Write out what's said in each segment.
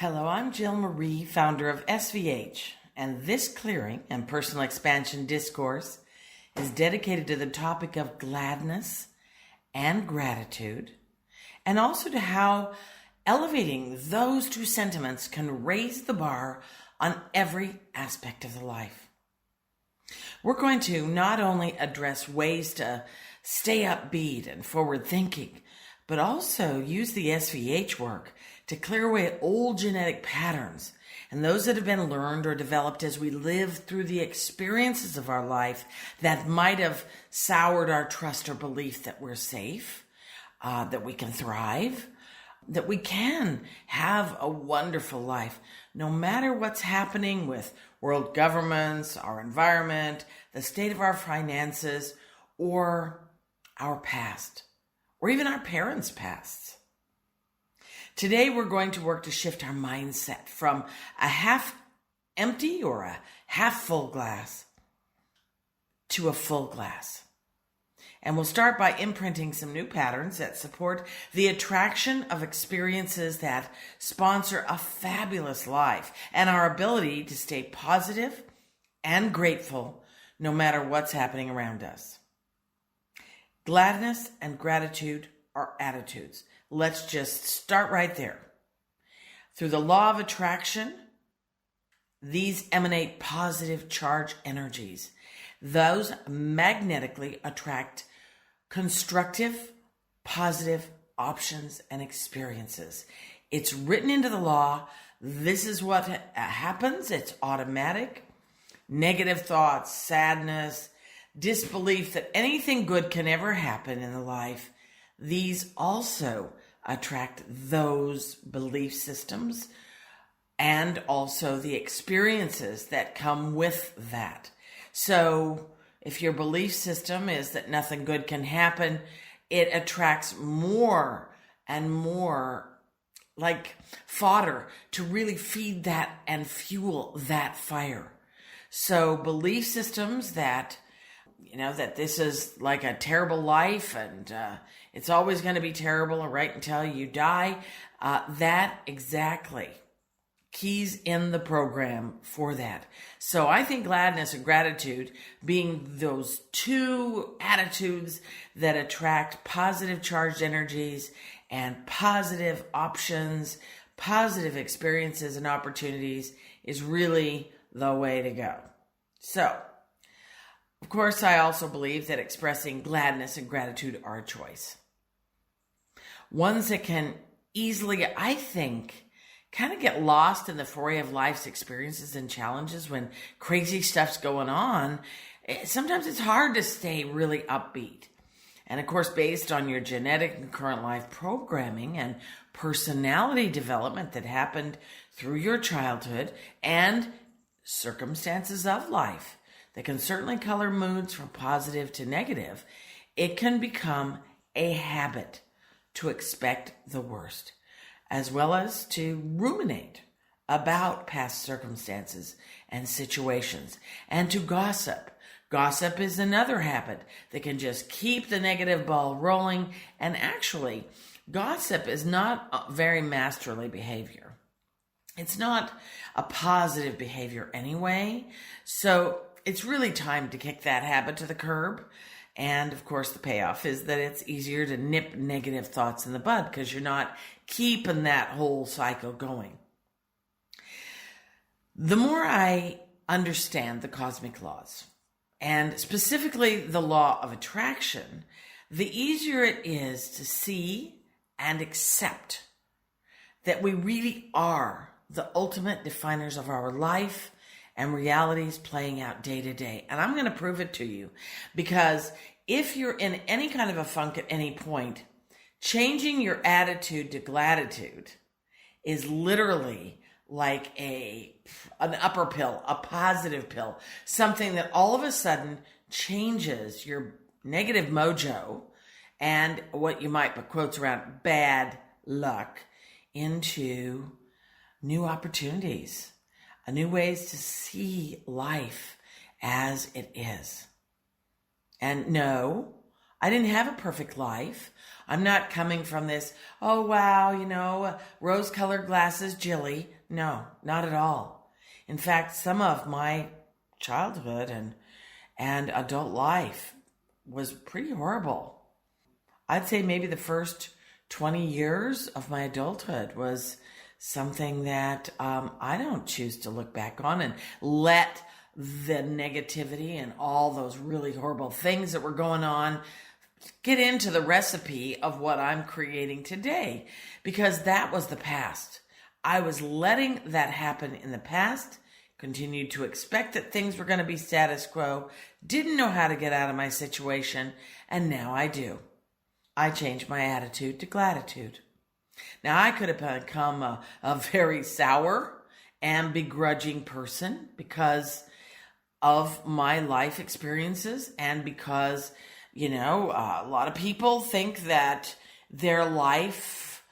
Hello, I'm Jill Marie, founder of SVH, and this clearing and personal expansion discourse is dedicated to the topic of gladness and gratitude, and also to how elevating those two sentiments can raise the bar on every aspect of the life. We're going to not only address ways to stay upbeat and forward thinking, but also use the SVH work to clear away old genetic patterns and those that have been learned or developed as we live through the experiences of our life that might have soured our trust or belief that we're safe, that we can thrive, that we can have a wonderful life, no matter what's happening with world governments, our environment, the state of our finances, or our past, or even our parents' pasts. Today, we're going to work to shift our mindset from a half empty or a half full glass to a full glass. And we'll start by imprinting some new patterns that support the attraction of experiences that sponsor a fabulous life and our ability to stay positive and grateful no matter what's happening around us. Gladness and gratitude are attitudes. Let's just start right there. Through the law of attraction, these emanate positive charge energies. Those magnetically attract constructive, positive options and experiences. It's written into the law. This is what happens. It's automatic. Negative thoughts, sadness, disbelief that anything good can ever happen in the life, these also attract those belief systems and also the experiences that come with that. So if your belief system is that nothing good can happen, it attracts more and more like fodder to really feed that and fuel that fire. So belief systems that that this is like a terrible life and it's always going to be terrible right until you die, that exactly keys in the program for that. So I think gladness and gratitude being those two attitudes that attract positive charged energies and positive options, positive experiences and opportunities is really the way to go. So, of course, I also believe that expressing gladness and gratitude are a choice. Ones that can easily, I think, kind of get lost in the foray of life's experiences and challenges when crazy stuff's going on. Sometimes it's hard to stay really upbeat. And of course, based on your genetic and current life programming and personality development that happened through your childhood and circumstances of life, that can certainly color moods from positive to negative, it can become a habit to expect the worst, as well as to ruminate about past circumstances and situations, and to gossip. Gossip is another habit that can just keep the negative ball rolling, and actually, gossip is not a very masterly behavior. It's not a positive behavior anyway, so it's really time to kick that habit to the curb. And of course, the payoff is that it's easier to nip negative thoughts in the bud because you're not keeping that whole cycle going. The more I understand the cosmic laws, and specifically the law of attraction, the easier it is to see and accept that we really are the ultimate definers of our life and realities playing out day to day. And I'm going to prove it to you, because if you're in any kind of a funk at any point, changing your attitude to gratitude is literally like an upper pill, a positive pill, something that all of a sudden changes your negative mojo and what you might put quotes around bad luck into new opportunities. New ways to see life as it is. And no, I didn't have a perfect life. I'm not coming from this, oh wow, rose-colored glasses, Jilly. No, not at all. In fact, some of my childhood and adult life was pretty horrible. I'd say maybe the first 20 years of my adulthood was something that I don't choose to look back on and let the negativity and all those really horrible things that were going on get into the recipe of what I'm creating today, because that was the past. I was letting that happen in the past, continued to expect that things were going to be status quo, didn't know how to get out of my situation, and now I do. I changed my attitude to gratitude. Now, I could have become a very sour and begrudging person because of my life experiences and because, a lot of people think that their life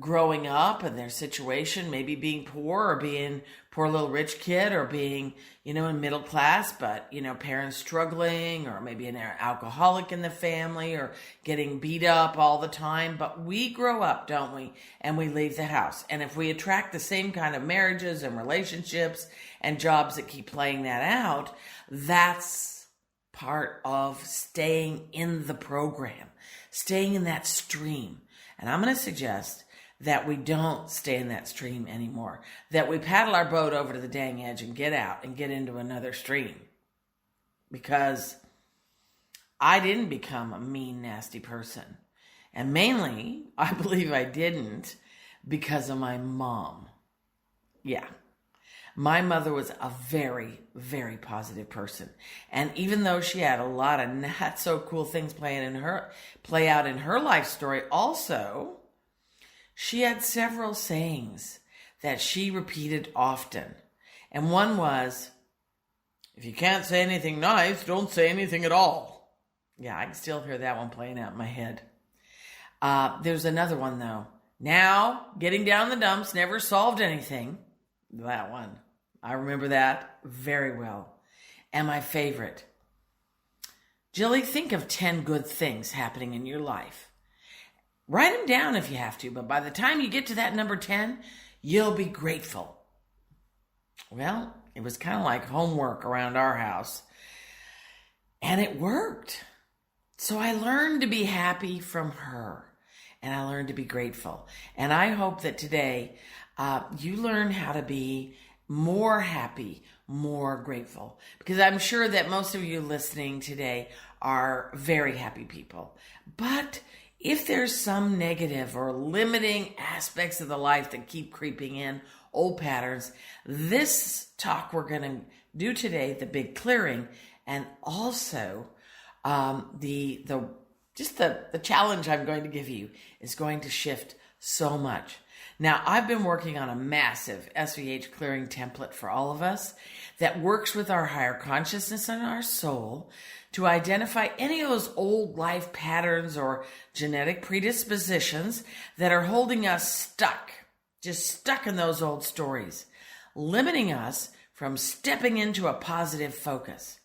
growing up and their situation, maybe being poor or being poor little rich kid or being, in middle class, but, parents struggling or maybe an alcoholic in the family or getting beat up all the time. But we grow up, don't we? And we leave the house. And if we attract the same kind of marriages and relationships and jobs that keep playing that out, that's part of staying in the program, staying in that stream. And I'm going to suggest that we don't stay in that stream anymore, that we paddle our boat over to the dang edge and get out and get into another stream. Because I didn't become a mean, nasty person. And mainly, I believe I didn't because of my mom. Yeah. My mother was a very, very positive person. And even though she had a lot of not so cool things play out in her life story, also, she had several sayings that she repeated often. And one was, if you can't say anything nice, don't say anything at all. Yeah, I can still hear that one playing out in my head. There's another one, though. Now, getting down the dumps never solved anything. That one. I remember that very well. And my favorite. Jilly, think of 10 good things happening in your life. Write them down if you have to, but by the time you get to that number 10, you'll be grateful. Well, it was kind of like homework around our house. And it worked. So I learned to be happy from her. And I learned to be grateful. And I hope that today you learn how to be more happy, more grateful. Because I'm sure that most of you listening today are very happy people. But if there's some negative or limiting aspects of the life that keep creeping in, old patterns, this talk we're going to do today, the big clearing, and also the challenge I'm going to give you is going to shift so much. Now, I've been working on a massive SVH clearing template for all of us that works with our higher consciousness and our soul to identify any of those old life patterns or genetic predispositions that are holding us stuck, just stuck in those old stories, limiting us from stepping into a positive focus.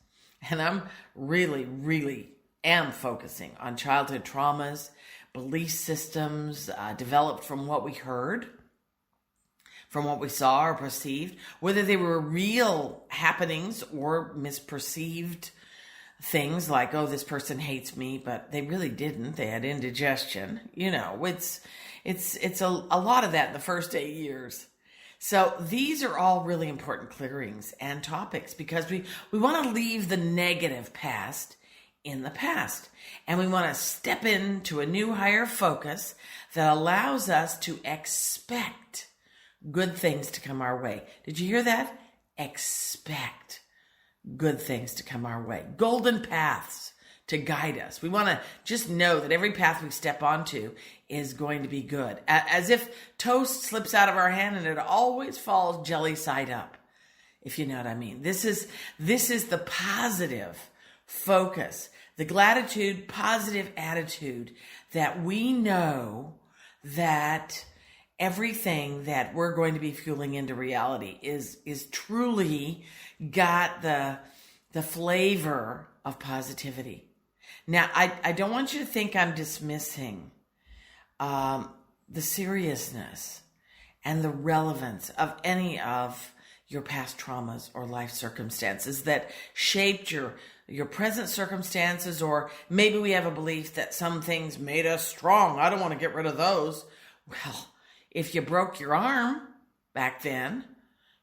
And I'm really am focusing on childhood traumas, belief systems developed from what we heard, from what we saw or perceived, whether they were real happenings or misperceived things like, oh, this person hates me, but they really didn't. They had indigestion. It's a lot of that in the first 8 years. So these are all really important clearings and topics because we want to leave the negative past in the past. And we want to step into a new higher focus that allows us to expect good things to come our way. Did you hear that? Expect good things to come our way. Golden paths to guide us. We want to just know that every path we step onto is going to be good. As if toast slips out of our hand and it always falls jelly side up, if you know what I mean. This is the positive focus, the gratitude, positive attitude that we know that everything that we're going to be fueling into reality is truly got the flavor of positivity. Now, I don't want you to think I'm dismissing the seriousness and the relevance of any of your past traumas or life circumstances that shaped your present circumstances, or maybe we have a belief that some things made us strong. I don't want to get rid of those. Well, if you broke your arm back then,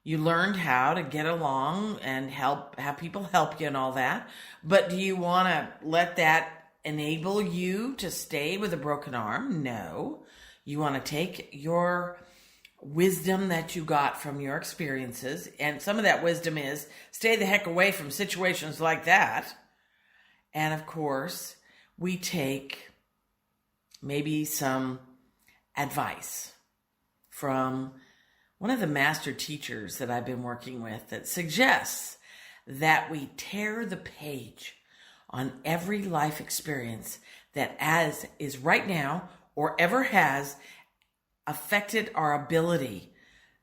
you learned how to get along and have people help you and all that. But do you want to let that enable you to stay with a broken arm? No. You want to take your wisdom that you got from your experiences, and some of that wisdom is stay the heck away from situations like that. And of course, we take maybe some advice from one of the master teachers that I've been working with that suggests that we tear the page on every life experience that as is right now or ever has affected our ability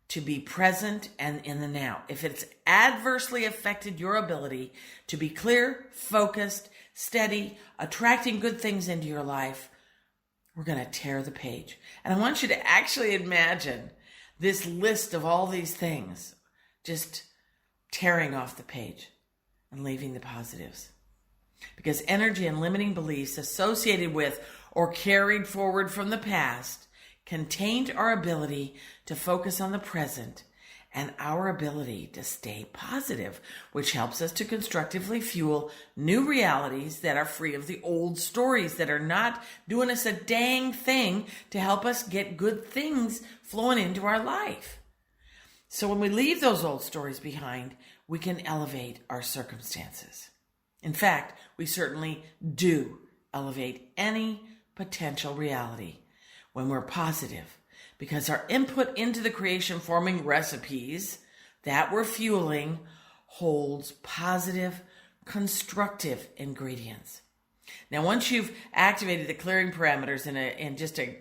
to be present and in the now. If it's adversely affected your ability to be clear, focused, steady, attracting good things into your life, we're going to tear the page. And I want you to actually imagine this list of all these things just tearing off the page and leaving the positives. Because energy and limiting beliefs associated with or carried forward from the past contained our ability to focus on the present and our ability to stay positive, which helps us to constructively fuel new realities that are free of the old stories that are not doing us a dang thing to help us get good things flowing into our life. So when we leave those old stories behind, we can elevate our circumstances. In fact, we certainly do elevate any potential reality when we're positive, because our input into the creation forming recipes that we're fueling holds positive, constructive ingredients. Now, once you've activated the clearing parameters in just a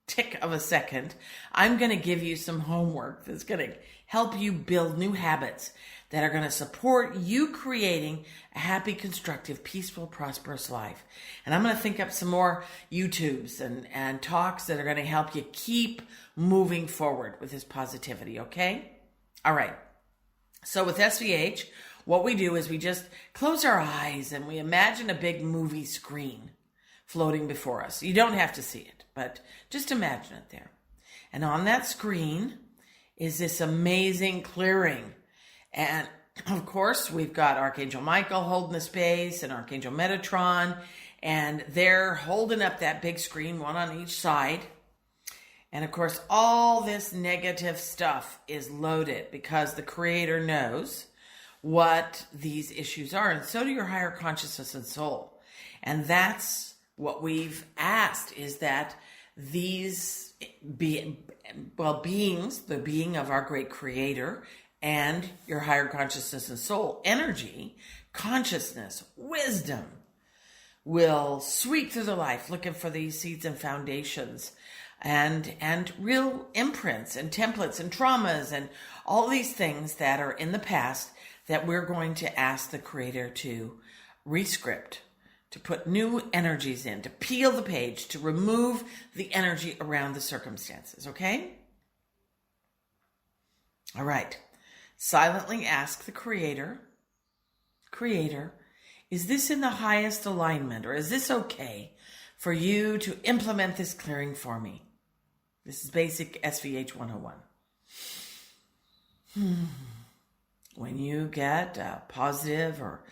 tick of a second, I'm going to give you some homework that's going to help you build new habits that are going to support you creating a happy, constructive, peaceful, prosperous life. And I'm going to think up some more YouTubes and talks that are going to help you keep moving forward with this positivity, okay? All right. So with SVH, what we do is we just close our eyes and we imagine a big movie screen floating before us. You don't have to see it, but just imagine it there. And on that screen is this amazing clearing. And of course, we've got Archangel Michael holding the space and Archangel Metatron, and they're holding up that big screen, one on each side. And of course, all this negative stuff is loaded because the Creator knows what these issues are, and so do your higher consciousness and soul. And that's what we've asked, is that these beings, the being of our great Creator, and your higher consciousness and soul energy, consciousness, wisdom, will sweep through the life looking for these seeds and foundations and real imprints and templates and traumas and all these things that are in the past that we're going to ask the Creator to rescript, to put new energies in, to peel the page, to remove the energy around the circumstances, okay? All right. Silently ask the Creator, is this in the highest alignment, or is this okay for you to implement this clearing for me? This is basic SVH 101. When you get a positive or,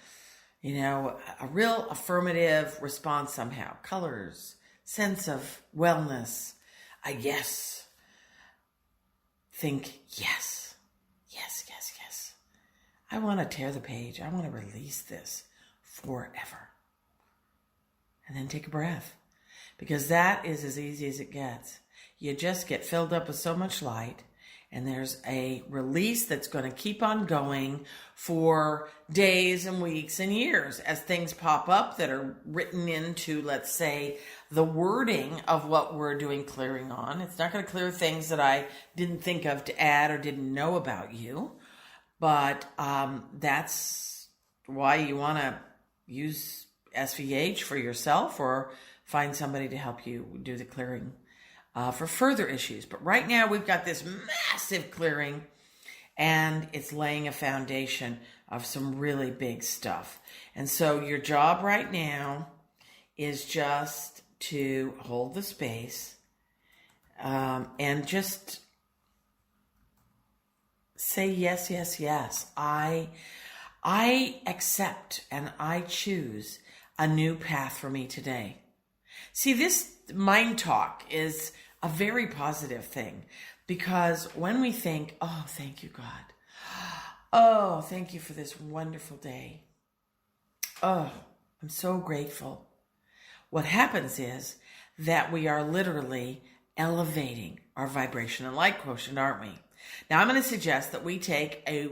a real affirmative response somehow, colors, sense of wellness, a yes, think yes. Yes. I want to tear the page. I want to release this forever. And then take a breath, because that is as easy as it gets. You just get filled up with so much light, and there's a release that's going to keep on going for days and weeks and years as things pop up that are written into, let's say, the wording of what we're doing clearing on. It's not going to clear things that I didn't think of to add or didn't know about you, but that's why you want to use SVH for yourself or find somebody to help you do the clearing for further issues. But right now we've got this massive clearing, and it's laying a foundation of some really big stuff. And so your job right now is just to hold the space and just say yes, yes, yes. I accept and I choose a new path for me today. See, this mind talk is a very positive thing, because when we think, oh, thank you, God. Oh, thank you for this wonderful day. Oh, I'm so grateful. What happens is that we are literally elevating our vibration and light quotient, aren't we? Now, I'm going to suggest that we take a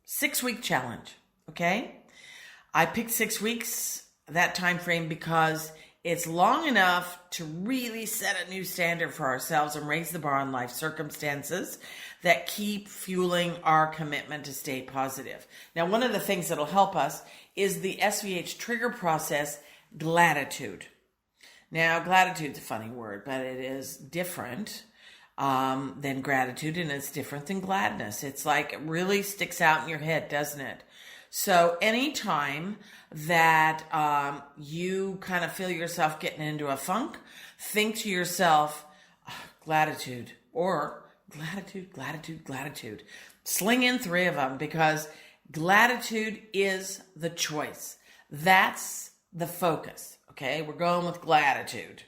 6-week challenge, okay? I picked 6 weeks, that time frame, because it's long enough to really set a new standard for ourselves and raise the bar on life circumstances that keep fueling our commitment to stay positive. Now, one of the things that'll help us is the SVH trigger process, Gladitude. Now, Gladitude's a funny word, but it is different than gratitude, and it's different than gladness. It's like it really sticks out in your head, doesn't it? So anytime that you kind of feel yourself getting into a funk, think to yourself, gratitude, or gratitude, gratitude, gratitude. Sling in 3 of them, because gratitude is the choice. That's the focus. Okay, we're going with gratitude.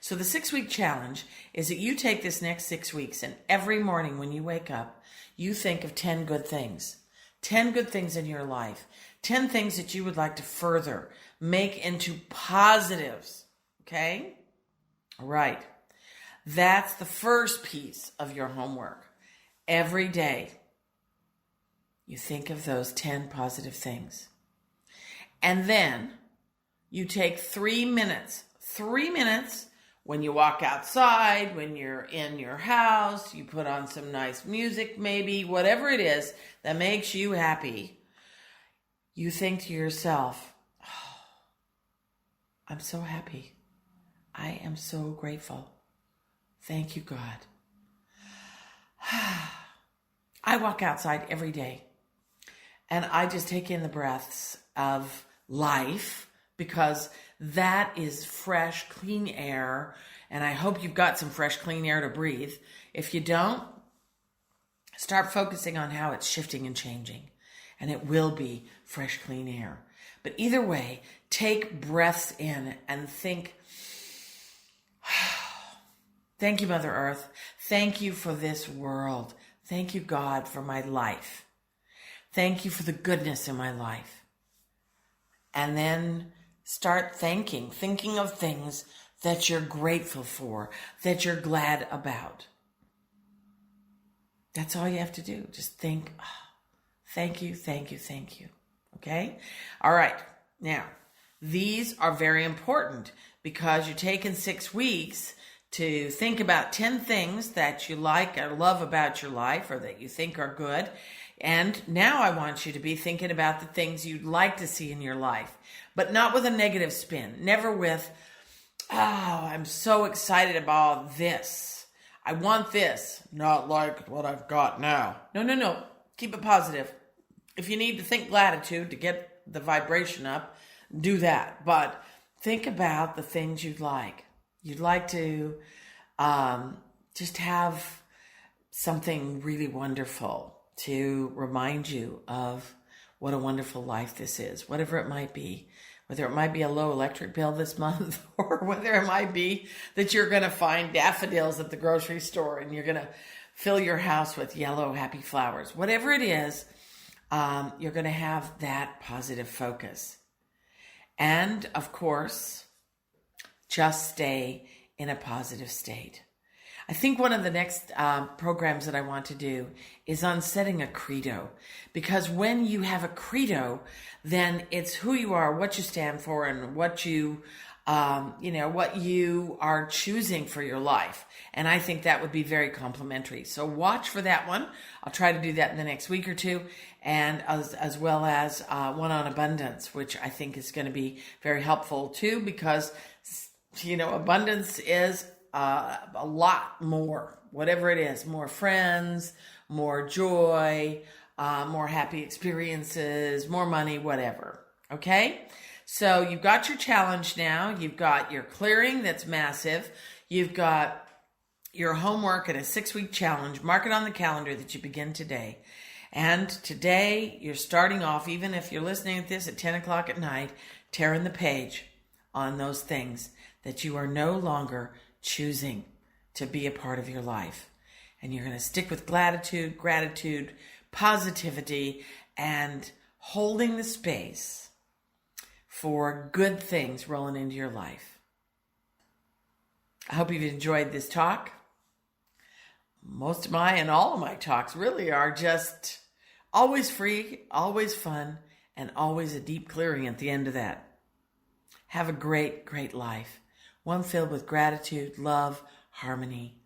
So the 6-week challenge is that you take this next 6 weeks, and every morning when you wake up, you think of 10 good things. 10 good things in your life. 10 things that you would like to further make into positives. Okay? All right. That's the first piece of your homework. Every day, you think of those 10 positive things. And then you take 3 minutes. 3 minutes when you walk outside, when you're in your house, you put on some nice music, maybe, whatever it is that makes you happy. You think to yourself, oh, I'm so happy. I am so grateful. Thank you, God. I walk outside every day and I just take in the breaths of life, because that is fresh, clean air. And I hope you've got some fresh, clean air to breathe. If you don't, start focusing on how it's shifting and changing. And it will be fresh, clean air. But either way, take breaths in and think, thank you, Mother Earth. Thank you for this world. Thank you, God, for my life. Thank you for the goodness in my life. And then start thinking of things that you're grateful for, that you're glad about. That's all you have to do. Just think, oh, thank you, thank you, thank you. Okay? All right. Now, these are very important, because you're taking 6 weeks to think about 10 things that you like or love about your life, or that you think are good. And now I want you to be thinking about the things you'd like to see in your life, but not with a negative spin. Never with, oh, I'm so excited about this. I want this. Not like what I've got now. No. Keep it positive. If you need to think gratitude to get the vibration up, do that. But think about the things you'd like. You'd like to just have something really wonderful to remind you of what a wonderful life this is, whatever it might be. Whether it might be a low electric bill this month, or whether it might be that you're going to find daffodils at the grocery store and you're going to fill your house with yellow, happy flowers. Whatever it is, you're going to have that positive focus. And, of course, just stay in a positive state. I think one of the next programs that I want to do is on setting a credo. Because when you have a credo, then it's who you are, what you stand for, and what you what you are choosing for your life. And I think that would be very complimentary. So watch for that one. I'll try to do that in the next week or two. And as well as one on abundance, which I think is going to be very helpful too, because, abundance is a lot more, whatever it is, more friends, more joy, more happy experiences, more money, whatever. Okay? So you've got your challenge now. You've got your clearing that's massive. You've got your homework and a 6-week challenge. Mark it on the calendar that you begin today. And today you're starting off, even if you're listening to this at 10 o'clock at night, tearing the page on those things that you are no longer choosing to be a part of your life. And you're going to stick with gratitude, positivity, and holding the space for good things rolling into your life. I hope you've enjoyed this talk. Most of my and all of my talks really are just always free, always fun, and always a deep clearing at the end of that. Have a great, great life. One filled with gratitude, love, harmony,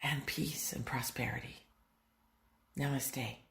and peace and prosperity. Namaste.